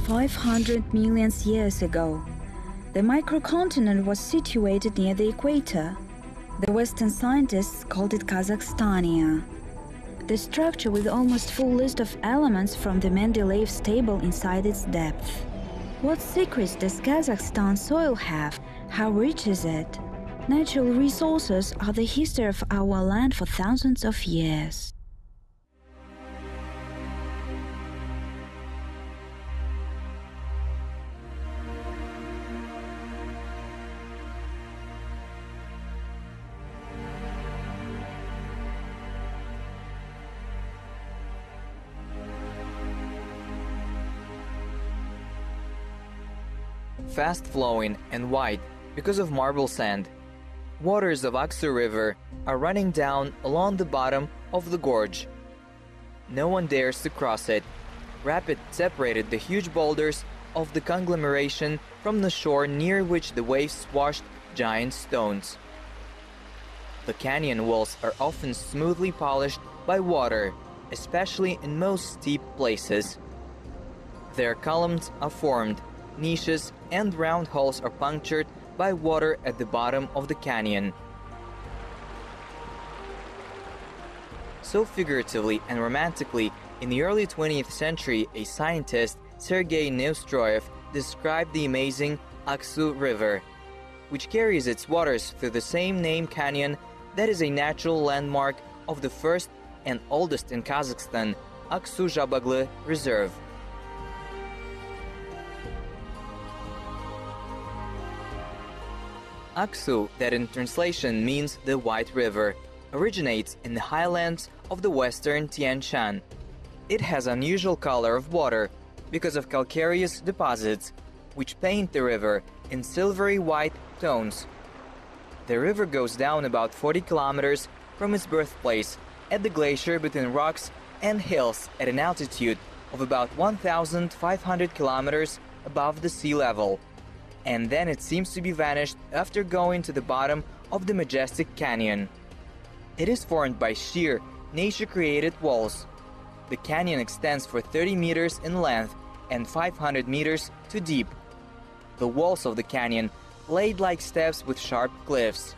500 million years ago. The microcontinent was situated near the equator. The Western scientists called it Kazakhstania. The structure with almost full list of elements from the Mendeleev's table inside its depth. What secrets does Kazakhstan soil have? How rich is it? Natural resources are the history of our land for thousands of years. Fast-flowing and wide because of marble sand. Waters of Aksu River are running down along the bottom of the gorge. No one dares to cross it. Rapids separated the huge boulders of the conglomeration from the shore near which the waves washed giant stones. The canyon walls are often smoothly polished by water, especially in most steep places. Their columns are formed, niches and round holes are punctured by water at the bottom of the canyon. So figuratively and romantically, in the early 20th century, a scientist, Sergei Neustroyev, described the amazing Aksu River, which carries its waters through the same name canyon that is a natural landmark of the first and oldest in Kazakhstan, Aksu-Jabaglı Reserve. Aksu, that in translation means the White River, originates in the highlands of the western Tian Shan. It has unusual color of water because of calcareous deposits, which paint the river in silvery white tones. The river goes down about 40 kilometers from its birthplace at the glacier between rocks and hills at an altitude of about 1,500 kilometers above the sea level. And then it seems to be vanished after going to the bottom of the majestic canyon. It is formed by sheer, nature-created walls. The canyon extends for 30 meters in length and 500 meters to deep. The walls of the canyon laid like steps with sharp cliffs.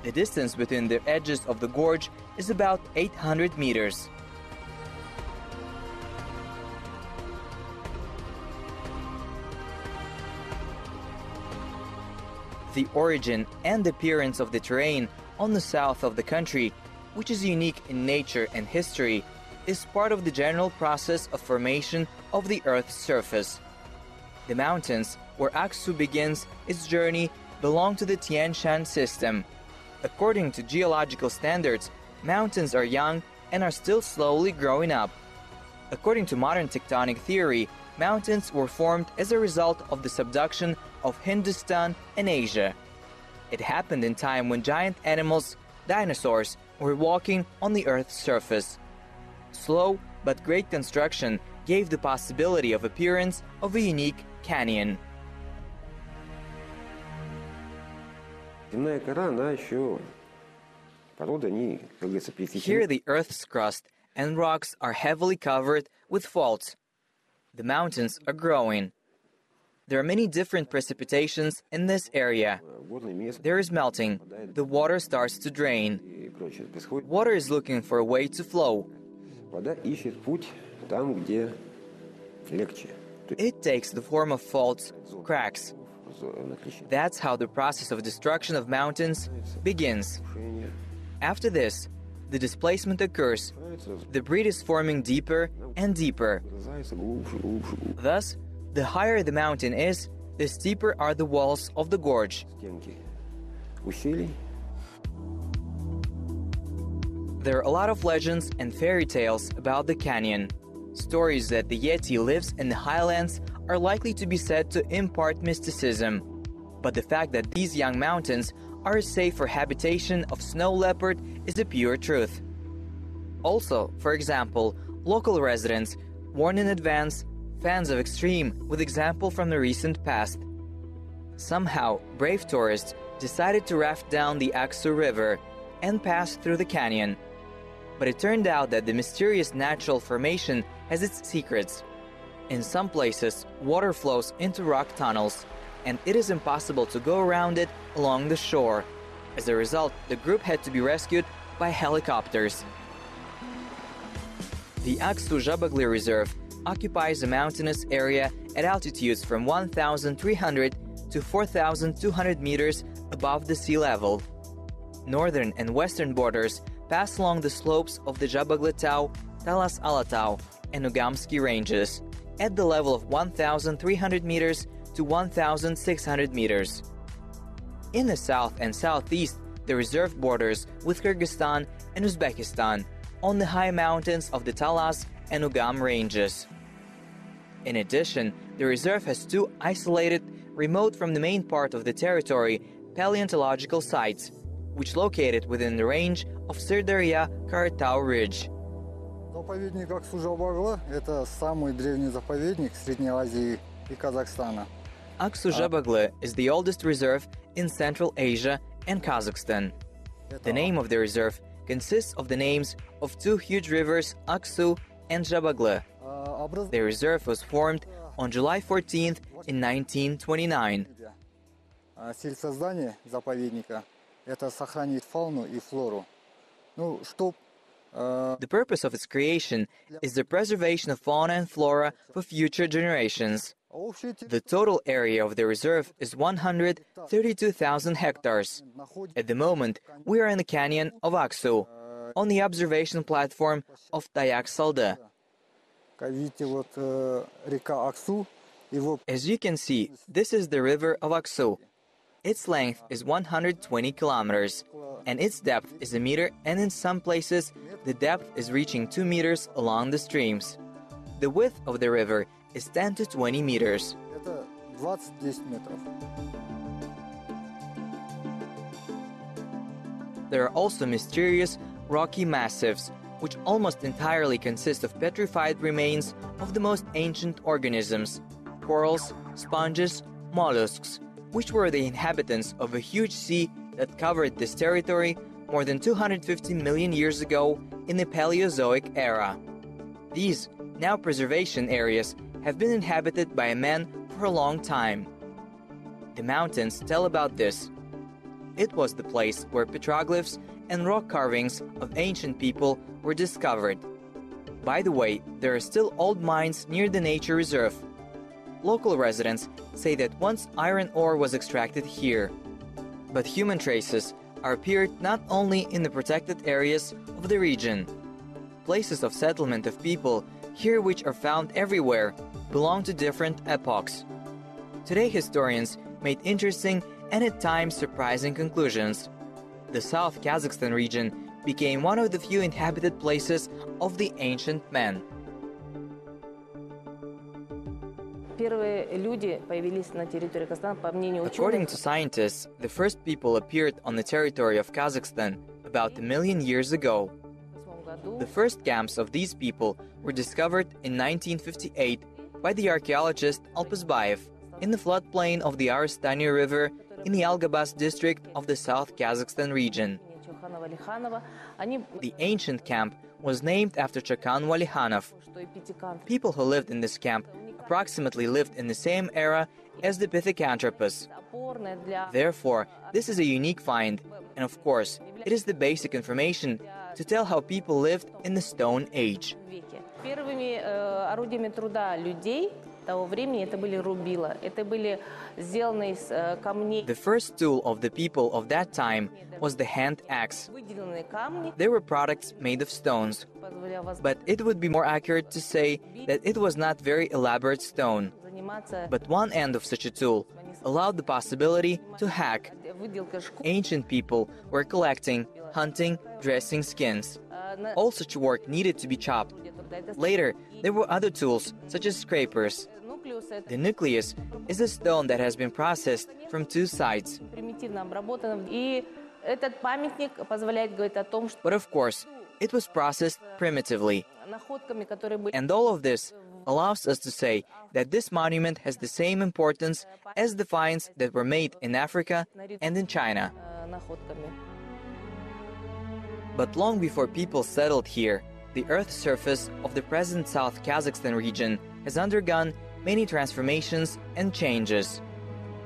The distance between the edges of the gorge is about 800 meters. The origin and appearance of the terrain on the south of the country, which is unique in nature and history, is part of the general process of formation of the Earth's surface. The mountains where Aksu begins its journey belong to the Tian Shan system. According to geological standards, mountains are young and are still slowly growing up. According to modern tectonic theory, mountains were formed as a result of the subduction of Hindustan and Asia. It happened in time when giant animals, dinosaurs, were walking on the Earth's surface. Slow but great construction gave the possibility of appearance of a unique canyon. Here the Earth's crust and rocks are heavily covered with faults. The mountains are growing. There are many different precipitations in this area. There is melting. The water starts to drain. Water is looking for a way to flow. It takes the form of faults, cracks. That's how the process of destruction of mountains begins. After this, the displacement occurs. The breed is forming deeper and deeper. Thus, the higher the mountain is, the steeper are the walls of the gorge. There are a lot of legends and fairy tales about the canyon. Stories that the Yeti lives in the highlands are likely to be said to impart mysticism. But the fact that these young mountains are safe for habitation of snow leopard is the pure truth. Also, for example, local residents warn in advance fans of extreme with example from the recent past. Somehow, brave tourists decided to raft down the Aksu River and pass through the canyon. But it turned out that the mysterious natural formation has its secrets. In some places, water flows into rock tunnels, and it is impossible to go around it along the shore. As a result, the group had to be rescued by helicopters. The Aksu-Zhabagli Reserve occupies a mountainous area at altitudes from 1,300 to 4,200 meters above the sea level. Northern and western borders pass along the slopes of the Zhabagli Tau, Talas Alatau, and Ugamsky ranges, at the level of 1,300 meters to 1,600 meters. In the south and southeast, the reserve borders with Kyrgyzstan and Uzbekistan on the high mountains of the Talas and Ugam ranges. In addition, the reserve has two isolated, remote from the main part of the territory, paleontological sites, which located within the range of Sirdarya-Karatau Ridge. Заповедник Аксу-Жабагла – это самый древний заповедник Средней Азии и Казахстана. Aksu-Zhabagli is the oldest reserve in Central Asia and Kazakhstan. The name of the reserve consists of the names of two huge rivers, Aksu and Zhabagli. The reserve was formed on July 14th in 1929. Цель создания заповедника – это сохранить фауну и флору. The purpose of its creation is the preservation of fauna and flora for future generations. The total area of the reserve is 132,000 hectares. At the moment, we are in the canyon of Aksu, on the observation platform of Dayak-Salda. As you can see, this is the river of Aksu. Its length is 120 kilometers, and its depth is a meter, and in some places, the depth is reaching 2 meters along the streams. The width of the river is 10 to 20 meters. There are also mysterious rocky massives, which almost entirely consist of petrified remains of the most ancient organisms, corals, sponges, mollusks, which were the inhabitants of a huge sea that covered this territory more than 250 million years ago in the Paleozoic era. These, now preservation areas, have been inhabited by man for a long time. The mountains tell about this. It was the place where petroglyphs and rock carvings of ancient people were discovered. By the way, there are still old mines near the nature reserve. Local residents say that once iron ore was extracted here. But human traces are appeared not only in the protected areas of the region. Places of settlement of people here which are found everywhere belong to different epochs. Today historians made interesting and at times surprising conclusions. The South Kazakhstan region became one of the few inhabited places of the ancient men. According to scientists, the first people appeared on the territory of Kazakhstan about 1 million years ago. The first camps of these people were discovered in 1958 by the archaeologist Alpazbayev in the floodplain of the Arastani River in the Algabas district of the South Kazakhstan region. The ancient camp was named after Chakan Walihanof. People who lived in this camp approximately lived in the same era as the Pithecanthropus. Therefore, this is a unique find, and of course, it is the basic information to tell how people lived in the Stone Age. The first tool of the people of that time was the hand axe. They were products made of stones, but it would be more accurate to say that it was not very elaborate stone. But one end of such a tool allowed the possibility to hack. Ancient people were collecting, hunting, dressing skins. All such work needed to be chopped. Later, there were other tools, such as scrapers. The nucleus is a stone that has been processed from two sides. But of course, it was processed primitively. And all of this allows us to say that this monument has the same importance as the finds that were made in Africa and in China. But long before people settled here, The Earth's surface of the present South Kazakhstan region has undergone many transformations and changes.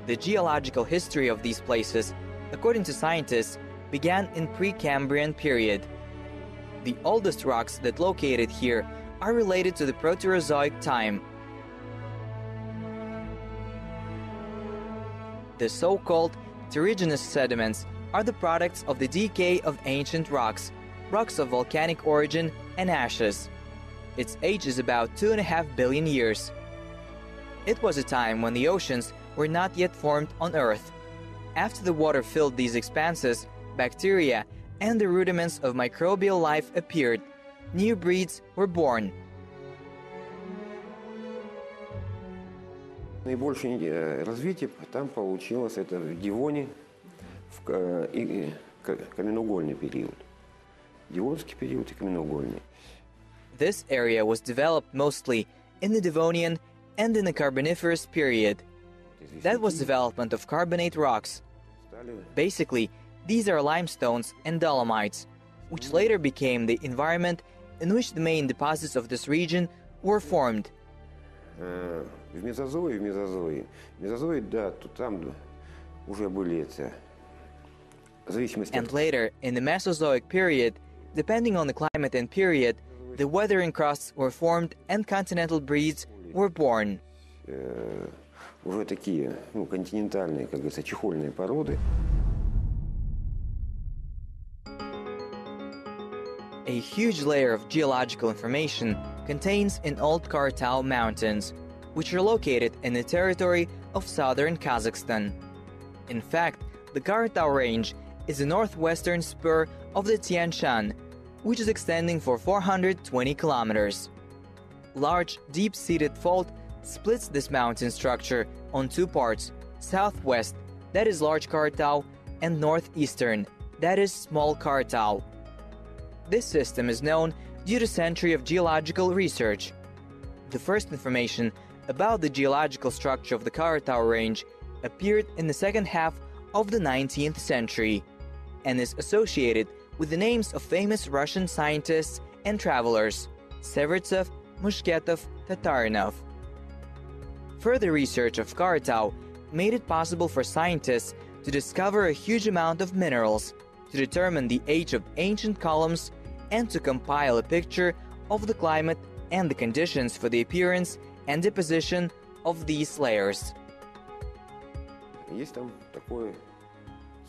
The geological history of these places, according to scientists, began in Precambrian period. The oldest rocks that located here are related to the Proterozoic time. The so-called terrigenous sediments are the products of the decay of ancient rocks, rocks of volcanic origin and ashes. Its age is about 2.5 billion years. It was a time when the oceans were not yet formed on Earth. After the water filled these expanses, bacteria and the rudiments of microbial life appeared. New breeds were born. Наибольшее развитие там получилось это в Девоне, в каменноугольный период. Девонский период и каменноугольный. This area was developed mostly in the Devonian and in the Carboniferous period. That was development of carbonate rocks. Basically, these are limestones and dolomites, which later became the environment in which the main deposits of this region were formed. В мезозое. Мезозое, да, то там уже были эти зависимости. And later, in the Mesozoic period, depending on the climate and period, the weathering crusts were formed and continental breeds were born. Уже такие, континентальные, как говорится, чехольные породы. A huge layer of geological information contains in Old Kartau Mountains, which are located in the territory of southern Kazakhstan. In fact, the Kartau Range is the northwestern spur of the Tian Shan, which is extending for 420 kilometers. Large, deep-seated fault splits this mountain structure on two parts: southwest, that is Large Kartau, and northeastern, that is Small Kartau. This system is known due to a century of geological research. The first information about the geological structure of the Kartau Range appeared in the second half of the 19th century and is associated with the names of famous Russian scientists and travelers: Severtsev, Mushketov, Tatarinov. Further research of Kartau made it possible for scientists to discover a huge amount of minerals, to determine the age of ancient columns, and to compile a picture of the climate and the conditions for the appearance and deposition of these layers. Есть там такое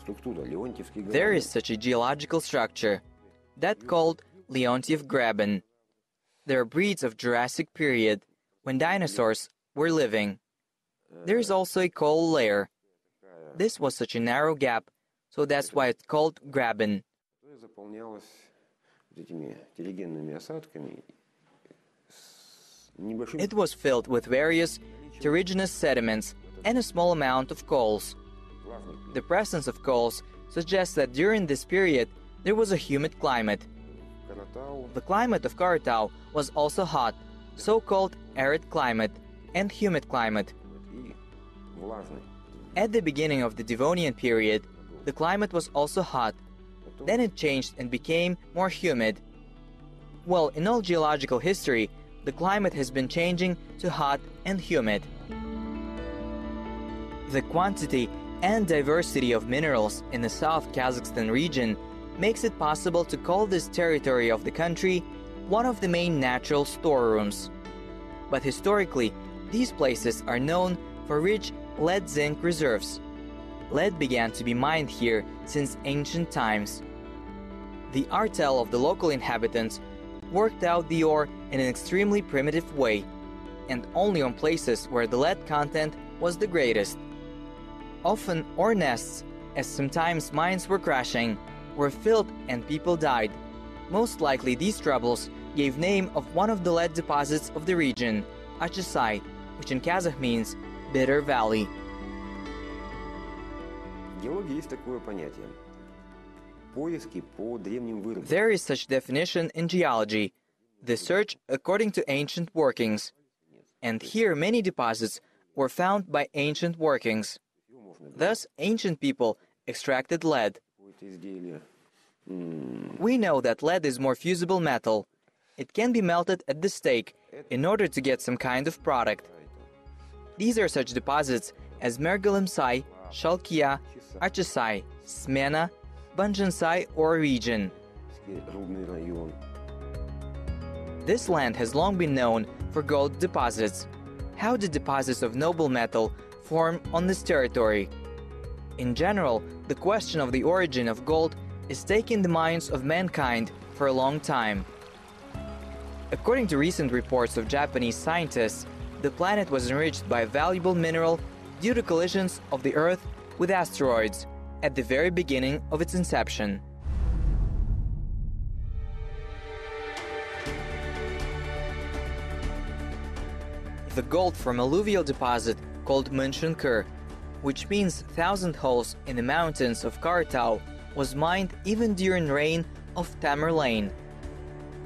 структура, Леонтьевский грабен. There is such a geological structure, that called Leontiev Graben. There are breeds of Jurassic period, when dinosaurs were living. There is also a coal layer. This was such a narrow gap, so that's why it's called Graben. Которое заполнялось этими телегенными осадками. It was filled with various terrigenous sediments and a small amount of coals. The presence of coals suggests that during this period there was a humid climate. The climate of Kartau was also hot, so-called arid climate, and humid climate. At the beginning of the Devonian period, the climate was also hot. Then it changed and became more humid. Well, in all geological history, the climate has been changing to hot and humid. The quantity and diversity of minerals in the South Kazakhstan region makes it possible to call this territory of the country one of the main natural storerooms. But historically, these places are known for rich lead-zinc reserves. Lead began to be mined here since ancient times. The artel of the local inhabitants worked out the ore in an extremely primitive way, and only on places where the lead content was the greatest. Often ore nests, as sometimes mines were crashing, were filled and people died. Most likely these troubles gave name of one of the lead deposits of the region, Achisai, which in Kazakh means bitter valley. В геологии есть такое понятие. Поиски по древним выработкам. There is such definition in geology, the search according to ancient workings. And here many deposits were found by ancient workings. Thus, ancient people extracted lead. We know that lead is more fusible metal. It can be melted at the stake in order to get some kind of product. These are such deposits as Mergalimsai, Shalkia, Archasai, Smena, Banjansai or region. This land has long been known for gold deposits. How did deposits of noble metal form on this territory? In general, the question of the origin of gold is taking the minds of mankind for a long time. According to recent reports of Japanese scientists, the planet was enriched by a valuable mineral due to collisions of the Earth with asteroids at the very beginning of its inception. The gold from alluvial deposit called München-Kur, which means 1,000 holes in the mountains of Karatau, was mined even during reign of Tamerlane.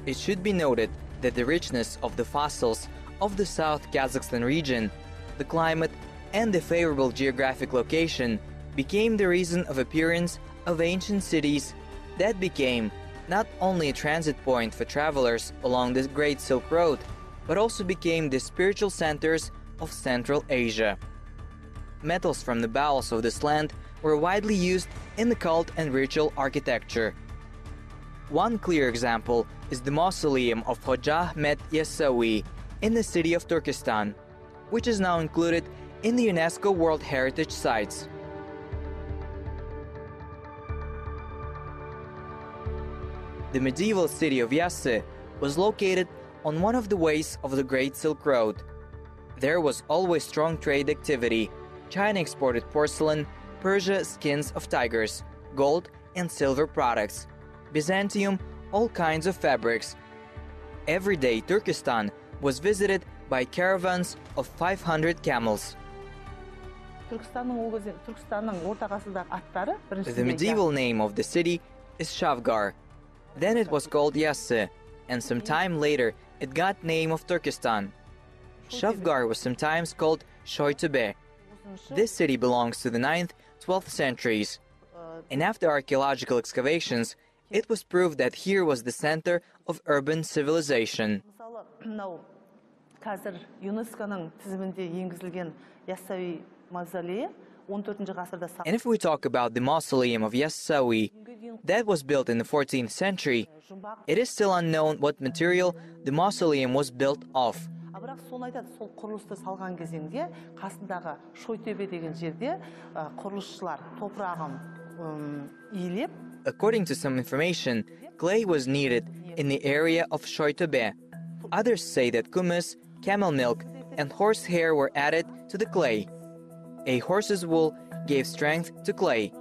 It should be noted that the richness of the fossils of the South Kazakhstan region, the climate, and the favorable geographic location became the reason of appearance of ancient cities that became not only a transit point for travelers along the Great Silk Road, but also became the spiritual centers of Central Asia. Metals from the bowels of this land were widely used in the cult and ritual architecture. One clear example is the mausoleum of Hoja Ahmed Yassawi in the city of Turkestan, which is now included in the UNESCO World Heritage Sites. The medieval city of Yassi was located on one of the ways of the Great Silk Road. There was always strong trade activity. China exported porcelain, Persia skins of tigers, gold and silver products, Byzantium all kinds of fabrics. Every day Turkestan was visited by caravans of 500 camels. The medieval name of the city is Shavgar. Then it was called Yassi, and some time later it got name of Turkestan. Shavgar was sometimes called Shoytube. This city belongs to the 9th, 12th centuries. And after archaeological excavations, it was proved that here was the center of urban civilization. And if we talk about the mausoleum of Yassawi, that was built in the 14th century, it is still unknown what material the mausoleum was built of. According to some information, clay was needed in the area of Shoytube. Others say that kumis, camel milk, and horse hair were added to the clay. A horse's wool gave strength to clay.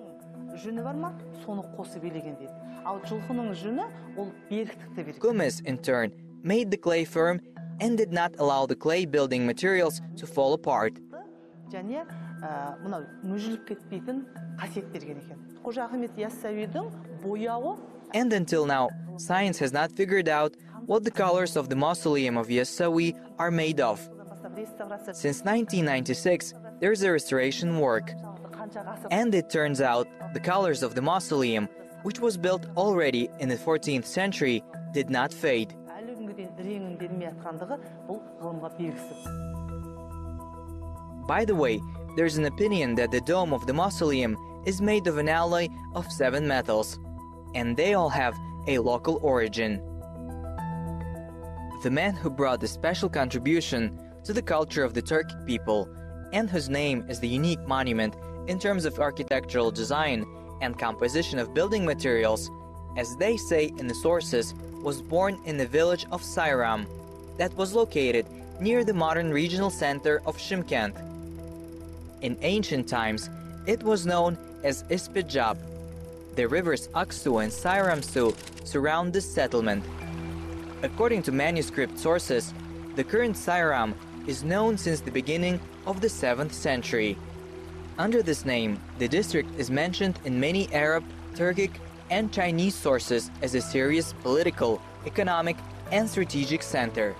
Kumis, in turn, made the clay firm and did not allow the clay building materials to fall apart. And until now, science has not figured out what the colors of the mausoleum of Yassawi are made of. Since 1996, there is a restoration work. And it turns out the colors of the mausoleum, which was built already in the 14th century, did not fade. By the way, there's an opinion that the dome of the mausoleum is made of an alloy of 7 metals, and they all have a local origin. The man who brought the special contribution to the culture of the Turkic people, and whose name is the unique monument in terms of architectural design and composition of building materials, as they say in the sources, was born in the village of Sayram, that was located near the modern regional center of Shymkent. In ancient times, it was known as Ispijab. The rivers Aksu and Sayramsu surround this settlement. According to manuscript sources, the current Sayram is known since the beginning of the 7th century. Under this name, the district is mentioned in many Arab, Turkic, and Chinese sources as a serious political, economic, and strategic center.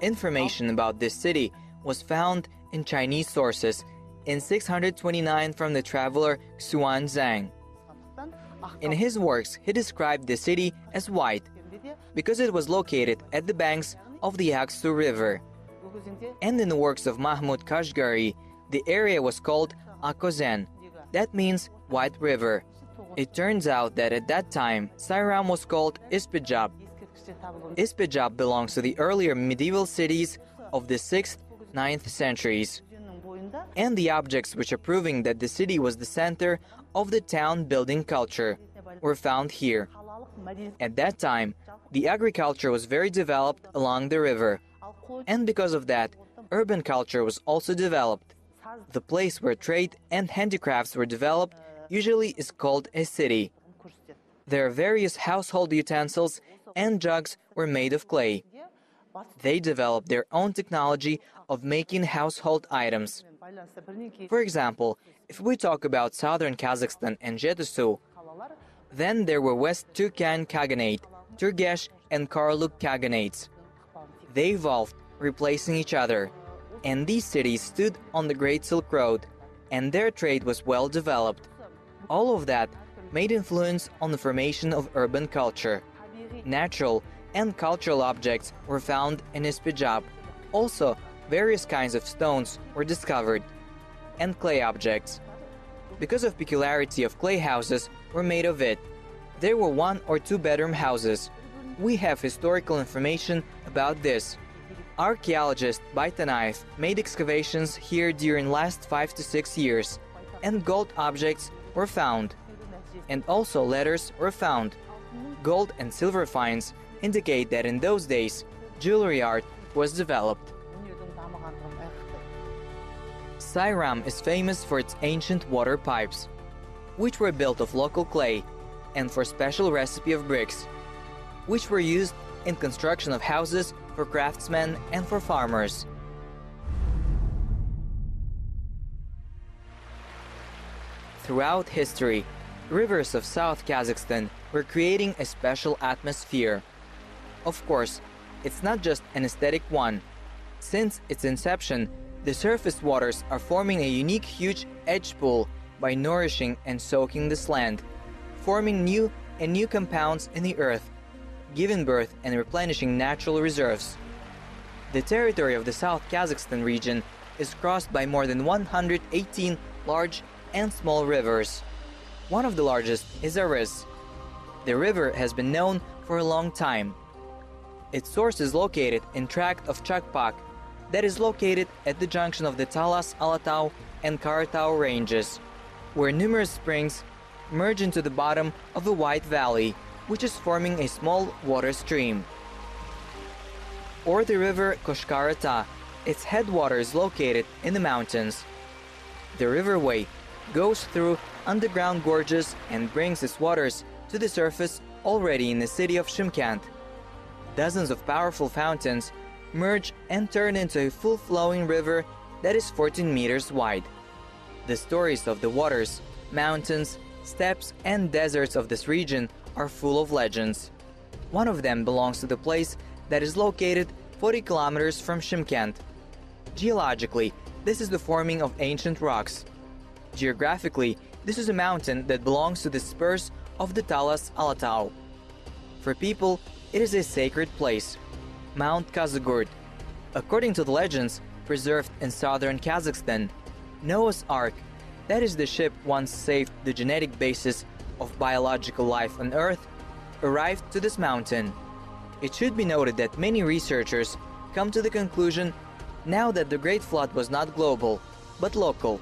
Information about this city was found in Chinese sources in 629 from the traveler Xuan Zhang. In his works, he described the city as white, because it was located at the banks of the Aksu River. And in the works of Mahmud Kashgari, the area was called Akozen. That means White River. It turns out that at that time, Sayram was called Ispijab. Ispijab belongs to the earlier medieval cities of the 6th, 9th centuries. And the objects which are proving that the city was the center of the town building culture were found here. At that time, the agriculture was very developed along the river. And because of that, urban culture was also developed. The place where trade and handicrafts were developed usually is called a city. There are various household utensils and jugs were made of clay. They developed their own technology of making household items. For example, if we talk about southern Kazakhstan and Jetusu, then there were West Turkan Khaganate, Turgesh and Karluk Khaganates. They evolved, replacing each other, and these cities stood on the Great Silk Road, and their trade was well developed. All of that made influence on the formation of urban culture. Natural and cultural objects were found in Ispijab. Also, various kinds of stones were discovered, and clay objects. Because of peculiarity of clay houses were made of it. There were 1 or 2 bedroom houses. We have historical information about this. Archaeologist Baytanayev made excavations here during last 5 to 6 years, and gold objects were found. And also letters were found. Gold and silver finds indicate that in those days, jewelry art was developed. Sayram is famous for its ancient water pipes, which were built of local clay, and for special recipe of bricks, which were used in construction of houses for craftsmen and for farmers. Throughout history, rivers of South Kazakhstan were creating a special atmosphere. Of course, it's not just an aesthetic one. Since its inception, the surface waters are forming a unique huge edge pool by nourishing and soaking this land, forming new and new compounds in the earth, giving birth and replenishing natural reserves. The territory of the South Kazakhstan region is crossed by more than 118 large and small rivers. One of the largest is Aris. The river has been known for a long time. Its source is located in tract of Chakpak, that is located at the junction of the Talas Alatau and Karatau ranges, where numerous springs merge into the bottom of a wide valley, which is forming a small water stream. Or the river Koshkarata, its headwater is located in the mountains. The riverway goes through underground gorges and brings its waters to the surface already in the city of Shymkent. Dozens of powerful fountains merge and turn into a full-flowing river that is 14 meters wide. The stories of the waters, mountains, steppes and deserts of this region are full of legends. One of them belongs to the place that is located 40 kilometers from Shymkent. Geologically, this is the forming of ancient rocks. Geographically, this is a mountain that belongs to the spurs of the Talas Alatau. For people, it is a sacred place, Mount Kazagurt. According to the legends preserved in southern Kazakhstan, Noah's Ark, that is the ship once saved the genetic basis of biological life on Earth, arrived to this mountain. It should be noted that many researchers come to the conclusion now that the Great Flood was not global, but local.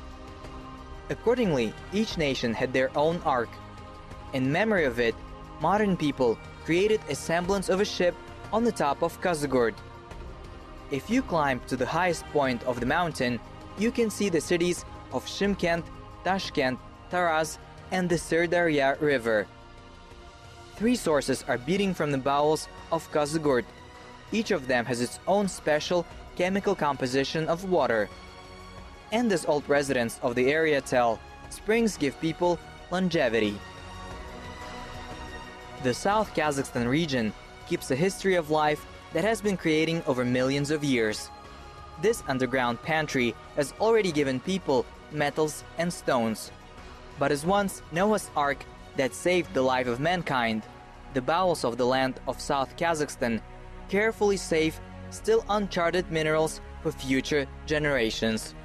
Accordingly, each nation had their own ark. In memory of it, modern people created a semblance of a ship on the top of Kazagurt. If you climb to the highest point of the mountain, you can see the cities of Shymkent, Tashkent, Taraz, and the Sirdarya River. 3 sources are beating from the bowels of Kazagurt. Each of them has its own special chemical composition of water. And as old residents of the area tell, springs give people longevity. The South Kazakhstan region keeps a history of life that has been creating over millions of years. This underground pantry has already given people metals and stones. But as once Noah's Ark that saved the life of mankind, the bowels of the land of South Kazakhstan, carefully save still uncharted minerals for future generations.